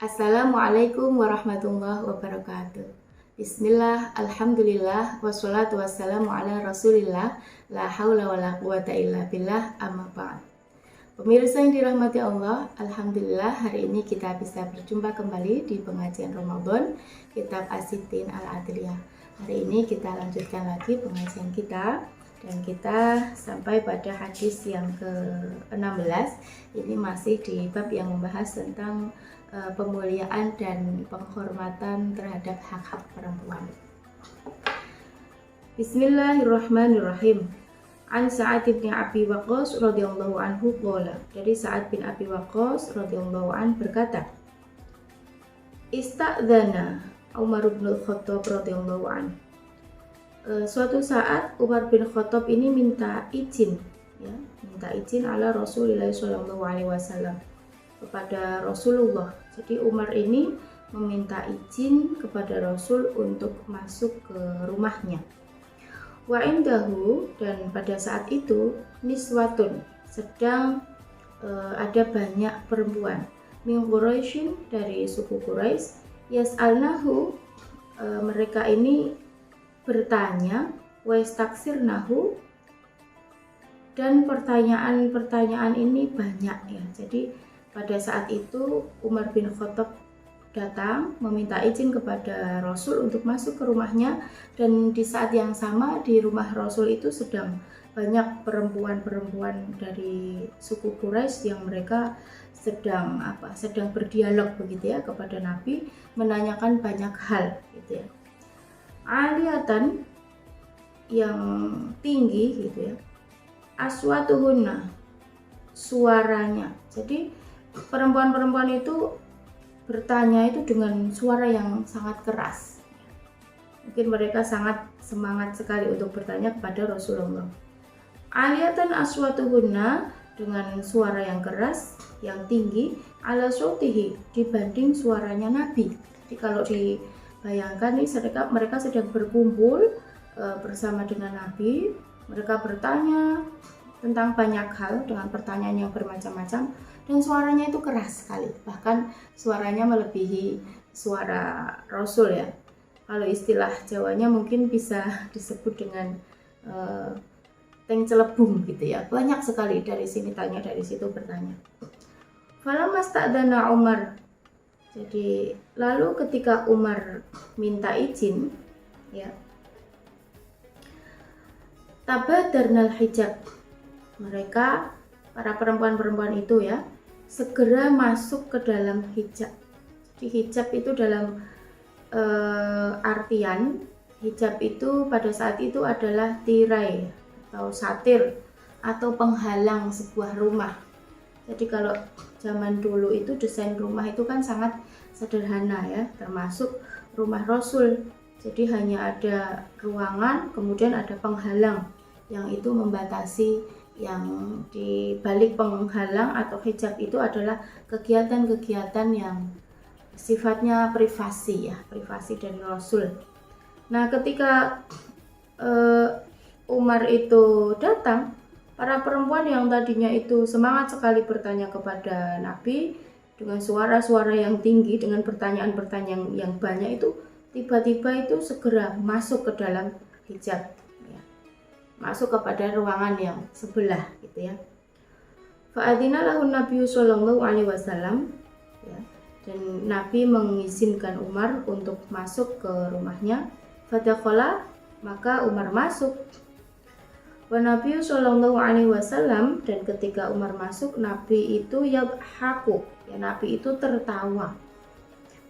Assalamualaikum warahmatullahi wabarakatuh. Bismillah, alhamdulillah, wassalatu wassalamu ala rasulillah, la hawla wa la quwata illa billah, amma ba'd. Pemirsa yang dirahmati Allah, alhamdulillah hari ini kita bisa berjumpa kembali di pengajian Ramadan Kitab As-Sittin Al-Adliyah. Hari ini kita lanjutkan lagi pengajian kita dan kita sampai pada hadis yang ke-16. Ini masih di bab yang membahas tentang pemuliaan dan penghormatan terhadap hak-hak perempuan. Bismillahirrahmanirrahim. An Sa'ad bin Abi Waqqas radhiyallahu anhu qala. Dari Sa'ad bin Abi Waqqas radhiyallahu anhu berkata, Ista'dzana Umar bin Khattab radhiyallahu anhu. Suatu saat Umar bin Khattab ini minta izin ala Rasulullah sallallahu alaihi wasallam, kepada Rasulullah. Jadi Umar ini meminta izin kepada Rasul untuk masuk ke rumahnya. Wa indahu, dan pada saat itu niswatun, sedang ada banyak perempuan min Quraisyin, dari suku Quraisy, yas'alnahu, mereka ini bertanya, wa yastaksirnahu, dan pertanyaan-pertanyaan ini banyak ya. Jadi pada saat itu Umar bin Khattab datang meminta izin kepada Rasul untuk masuk ke rumahnya, dan di saat yang sama di rumah Rasul itu sedang banyak perempuan-perempuan dari suku Quraisy yang mereka sedang berdialog begitu ya kepada Nabi, menanyakan banyak hal gitu ya. Aliyatan, yang tinggi gitu ya. Aswatuhunna, suaranya. Jadi perempuan-perempuan itu bertanya itu dengan suara yang sangat keras. Mungkin mereka sangat semangat sekali untuk bertanya kepada Rasulullah. Aliyatan aswatuhunna, dengan suara yang keras, yang tinggi, ala sautihi, dibanding suaranya Nabi. Jadi kalau dibayangkan nih, mereka sedang berkumpul bersama dengan Nabi. Mereka bertanya tentang banyak hal dengan pertanyaan yang bermacam-macam, dan suaranya itu keras sekali, bahkan suaranya melebihi suara Rasul ya. Kalau istilah Jawanya mungkin bisa disebut dengan teng celebung gitu ya. Banyak sekali, dari sini tanya, dari situ bertanya. Falamasta'dana Umar, jadi lalu ketika Umar minta izin ya, tabadarnal hijab, mereka para perempuan-perempuan itu ya segera masuk ke dalam hijab. Jadi hijab itu dalam artian hijab itu pada saat itu adalah tirai atau satir atau penghalang sebuah rumah. Jadi kalau zaman dulu itu desain rumah itu kan sangat sederhana ya, termasuk rumah Rasul. Jadi hanya ada ruangan, kemudian ada penghalang yang itu membatasi. Yang di balik penghalang atau hijab itu adalah kegiatan-kegiatan yang sifatnya privasi ya, privasi dari Rasul. Nah, ketika Umar itu datang, para perempuan yang tadinya itu semangat sekali bertanya kepada Nabi dengan suara-suara yang tinggi, dengan pertanyaan-pertanyaan yang banyak itu, tiba-tiba itu segera masuk ke dalam hijab, masuk kepada ruangan yang sebelah gitu ya. Fa'adzina lahun Nabi sallallahu alaihi wasallam ya, dan Nabi mengizinkan Umar untuk masuk ke rumahnya. Fadakhala, maka Umar masuk. Wa Nabi sallallahu alaihi wasallam, dan ketika Umar masuk, Nabi itu yadhaku ya, Nabi itu tertawa.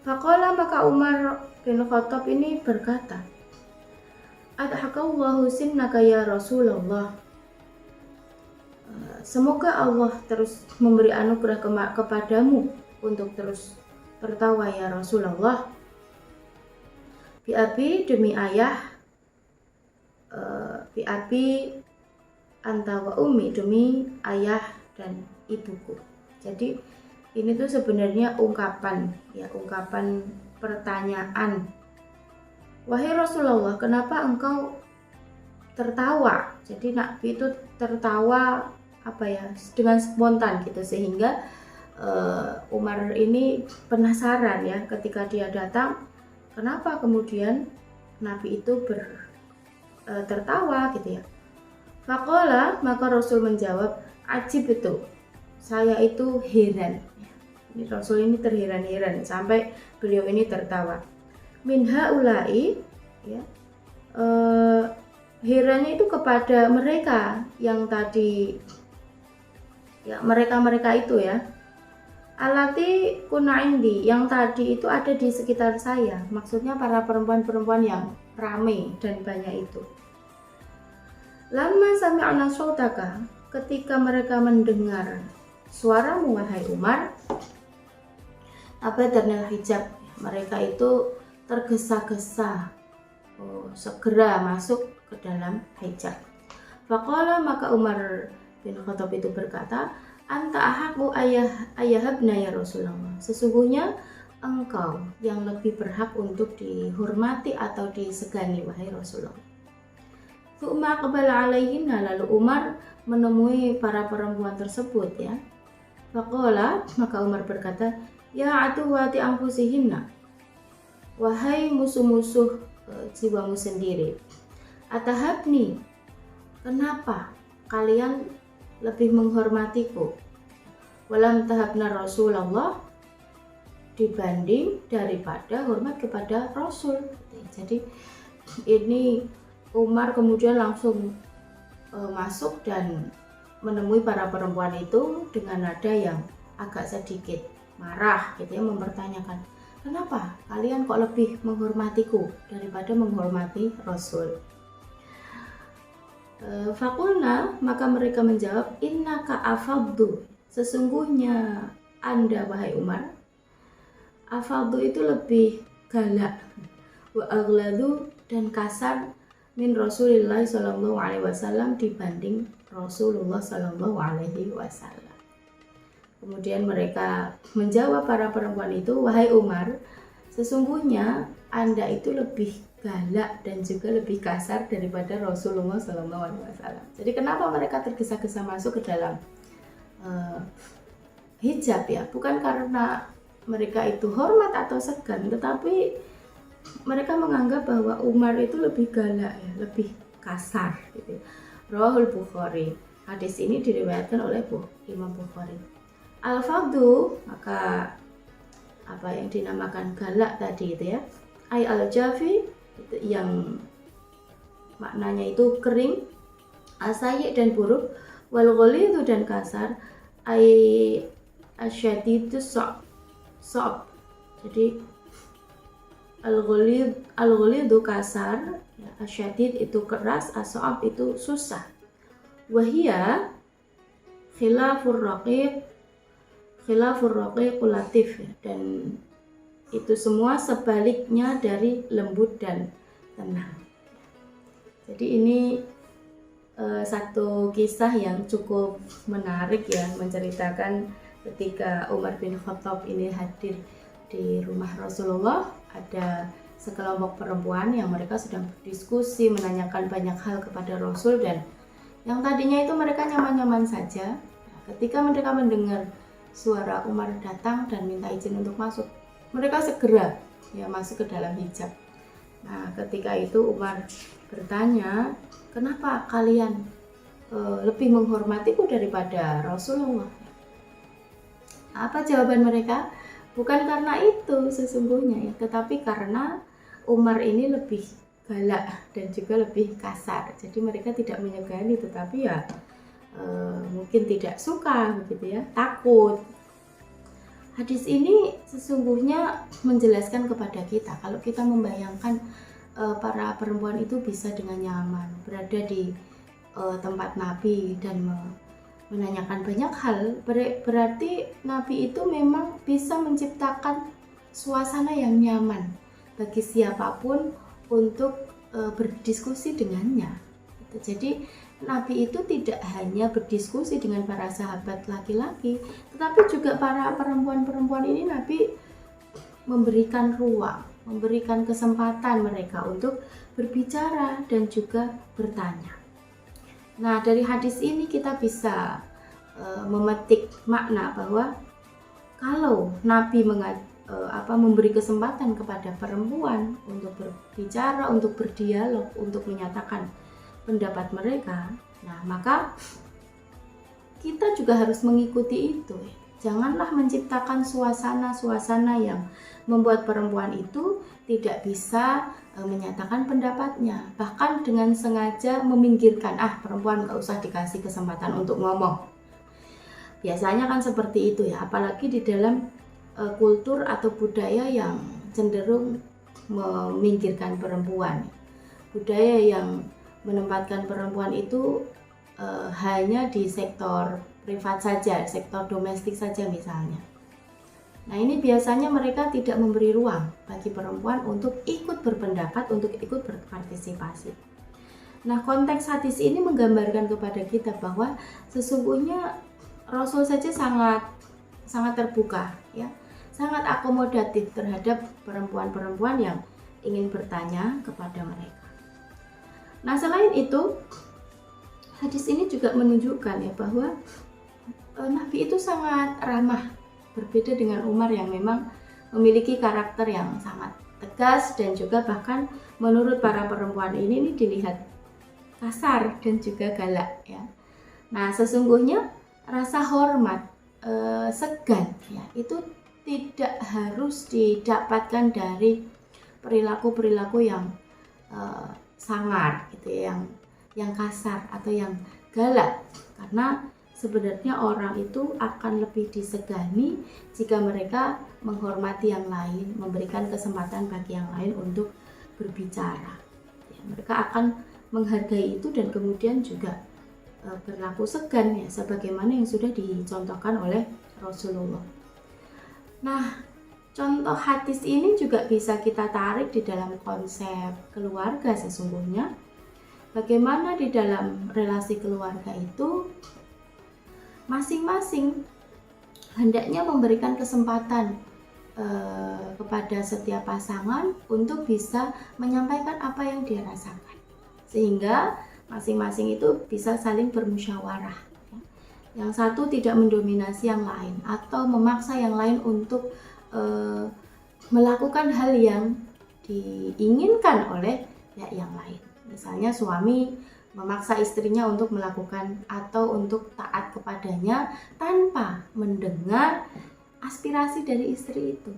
Faqala, maka Umar bin Khattab ini berkata, Adhakallahu sinnaka ya Rasulullah. Semoga Allah terus memberi anugerah kepadamu untuk terus tertawa ya Rasulullah. Bi abi, demi ayah, bi abi anta wa ummi, demi ayah dan ibuku. Jadi ini tuh sebenarnya ungkapan pertanyaan. Wahai Rasulullah, kenapa engkau tertawa? Jadi Nabi itu tertawa dengan spontan gitu, sehingga Umar ini penasaran ya ketika dia datang, kenapa kemudian Nabi itu tertawa gitu ya. Faqala, maka Rasul menjawab, ajib itu, saya itu heran. Ini Rasul ini terheran-heran sampai beliau ini tertawa. Min haulai, ya, herannya itu kepada mereka yang tadi, ya mereka itu ya, alati kuna indi, yang tadi itu ada di sekitar saya, maksudnya para perempuan-perempuan yang ramai dan banyak itu. Lama sami'na sautaka, ketika mereka mendengar suaramu wahai Umar, abadnal hijab, mereka itu tergesa-gesa segera masuk ke dalam hijab. Faqala, maka Umar bin Khattab itu berkata, anta ahaqu ayahabna ya Rasulullah, sesungguhnya engkau yang lebih berhak untuk dihormati atau disegani wahai Rasulullah. Tsumma aqbala alaihinna, lalu Umar menemui para perempuan tersebut ya. Faqala, maka Umar berkata, ya atuwati anfusihinna, wahai musuh-musuh jiwamu sendiri. Atahabni, kenapa kalian lebih menghormatiku? Walam tahabna Rasulullah, dibanding daripada hormat kepada Rasul. Jadi ini Umar kemudian langsung masuk dan menemui para perempuan itu dengan nada yang agak sedikit marah gitu ya, mempertanyakan, kenapa kalian kok lebih menghormatiku daripada menghormati Rasul? Fakulna, maka mereka menjawab, innaka afaddu, sesungguhnya Anda wahai Umar, afaddu itu lebih galak, wa aghladu, dan kasar, min Rasulillah sallallahu alaihi wasallam, dibanding Rasulullah sallallahu alaihi wasallam. Kemudian mereka menjawab para perempuan itu, wahai Umar, sesungguhnya Anda itu lebih galak dan juga lebih kasar daripada Rasulullah sallallahu alaihi wasallam. Jadi kenapa mereka tergesa-gesa masuk ke dalam hijab ya? Bukan karena mereka itu hormat atau segan, tetapi mereka menganggap bahwa Umar itu lebih galak ya, lebih kasar gitu. Rawahul Bukhari. Hadis ini diriwayatkan oleh Imam Bukhari. Al-fadhu, maka apa yang dinamakan galak tadi itu ya, ay al-jafi, itu yang maknanya itu kering, asyi dan buruk, wal ghalidhu, dan kasar, ay asyadidu sob. Jadi al-ghalidhu kasar, ya, asyadid itu keras, as-so'ab itu susah. Wahia khilafur raqiq latif, dan itu semua sebaliknya dari lembut dan tenang. Jadi ini satu kisah yang cukup menarik ya, menceritakan ketika Umar bin Khattab ini hadir di rumah Rasulullah, ada sekelompok perempuan yang mereka sedang berdiskusi, menanyakan banyak hal kepada Rasul, dan yang tadinya itu mereka nyaman-nyaman saja, ketika mereka mendengar suara Umar datang dan minta izin untuk masuk, mereka segera ya masuk ke dalam hijab. Nah, ketika itu Umar bertanya, kenapa kalian lebih menghormatiku daripada Rasulullah? Apa jawaban mereka? Bukan karena itu sesungguhnya ya, tetapi karena Umar ini lebih galak dan juga lebih kasar. Jadi mereka tidak menyegani, tetapi ya mungkin tidak suka begitu ya, takut. Hadis ini sesungguhnya menjelaskan kepada kita, kalau kita membayangkan para perempuan itu bisa dengan nyaman berada di tempat Nabi dan menanyakan banyak hal, berarti Nabi itu memang bisa menciptakan suasana yang nyaman bagi siapapun untuk berdiskusi dengannya. Jadi Nabi itu tidak hanya berdiskusi dengan para sahabat laki-laki, tetapi juga para perempuan-perempuan ini Nabi memberikan ruang, memberikan kesempatan mereka untuk berbicara dan juga bertanya. Nah, dari hadis ini kita bisa memetik makna bahwa kalau Nabi memberi kesempatan kepada perempuan untuk berbicara, untuk berdialog, untuk menyatakan pendapat mereka, nah maka kita juga harus mengikuti itu. Janganlah menciptakan suasana-suasana yang membuat perempuan itu tidak bisa menyatakan pendapatnya, bahkan dengan sengaja meminggirkan, perempuan gak usah dikasih kesempatan untuk ngomong. Biasanya kan seperti itu ya, apalagi di dalam kultur atau budaya yang cenderung meminggirkan perempuan, budaya yang menempatkan perempuan itu hanya di sektor privat saja, sektor domestik saja misalnya. Nah, ini biasanya mereka tidak memberi ruang bagi perempuan untuk ikut berpendapat, untuk ikut berpartisipasi. Nah, konteks hadis ini menggambarkan kepada kita bahwa sesungguhnya Rasul saja sangat terbuka, ya, sangat akomodatif terhadap perempuan-perempuan yang ingin bertanya kepada mereka. Nah, selain itu, hadis ini juga menunjukkan ya bahwa Nabi itu sangat ramah, berbeda dengan Umar yang memang memiliki karakter yang sangat tegas dan juga bahkan menurut para perempuan ini dilihat kasar dan juga galak ya. Nah, sesungguhnya rasa hormat, segan ya, itu tidak harus didapatkan dari perilaku-perilaku yang sangar gitu ya, yang kasar atau yang galak, karena sebenarnya orang itu akan lebih disegani jika mereka menghormati yang lain, memberikan kesempatan bagi yang lain untuk berbicara. Ya, mereka akan menghargai itu dan kemudian juga berlaku segan ya, sebagaimana yang sudah dicontohkan oleh Rasulullah. Nah, contoh hadis ini juga bisa kita tarik di dalam konsep keluarga sesungguhnya. Bagaimana di dalam relasi keluarga itu masing-masing hendaknya memberikan kesempatan kepada setiap pasangan untuk bisa menyampaikan apa yang dia rasakan, sehingga masing-masing itu bisa saling bermusyawarah. Yang satu tidak mendominasi yang lain atau memaksa yang lain untuk melakukan hal yang diinginkan oleh pihak yang lain. Misalnya suami memaksa istrinya untuk melakukan atau untuk taat kepadanya tanpa mendengar aspirasi dari istri itu.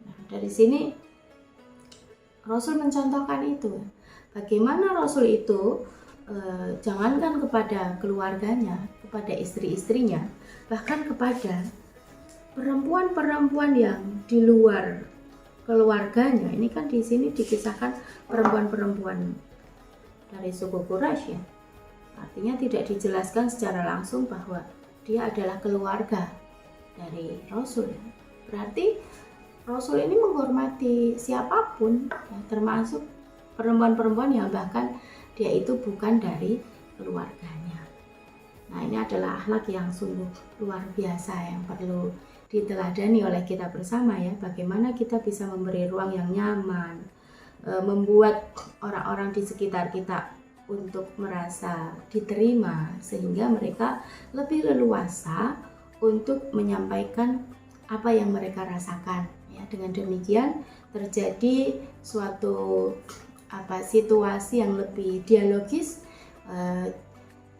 Nah, dari sini Rasul mencontohkan itu. Bagaimana Rasul itu jangankan kepada keluarganya, kepada istri-istrinya, bahkan kepada perempuan-perempuan yang di luar keluarganya. Ini kan di sini dikisahkan perempuan-perempuan dari suku Quraisy ya. Artinya tidak dijelaskan secara langsung bahwa dia adalah keluarga dari Rasul. Berarti Rasul ini menghormati siapapun ya, termasuk perempuan-perempuan yang bahkan dia itu bukan dari keluarganya. Nah, ini adalah akhlak yang sungguh luar biasa yang perlu diteladani oleh kita bersama ya. Bagaimana kita bisa memberi ruang yang nyaman, membuat orang-orang di sekitar kita untuk merasa diterima sehingga mereka lebih leluasa untuk menyampaikan apa yang mereka rasakan ya. Dengan demikian terjadi suatu situasi yang lebih dialogis,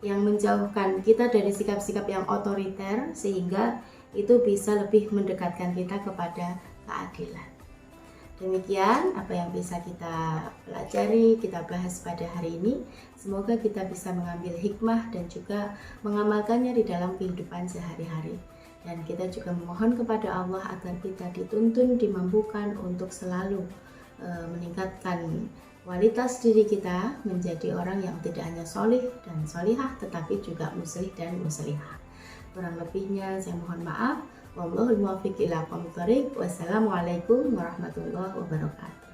yang menjauhkan kita dari sikap-sikap yang otoriter sehingga itu bisa lebih mendekatkan kita kepada keadilan. Demikian apa yang bisa kita pelajari, kita bahas pada hari ini. Semoga kita bisa mengambil hikmah dan juga mengamalkannya di dalam kehidupan sehari-hari. Dan kita juga memohon kepada Allah agar kita dituntun, dimampukan untuk selalu meningkatkan kualitas diri kita menjadi orang yang tidak hanya solih dan solihah, tetapi juga muslih dan muslihah. Kurang lebihnya saya mohon maaf. Wallahul muwaffiq ila aqwamit thoriq. Wassalamualaikum warahmatullahi wabarakatuh.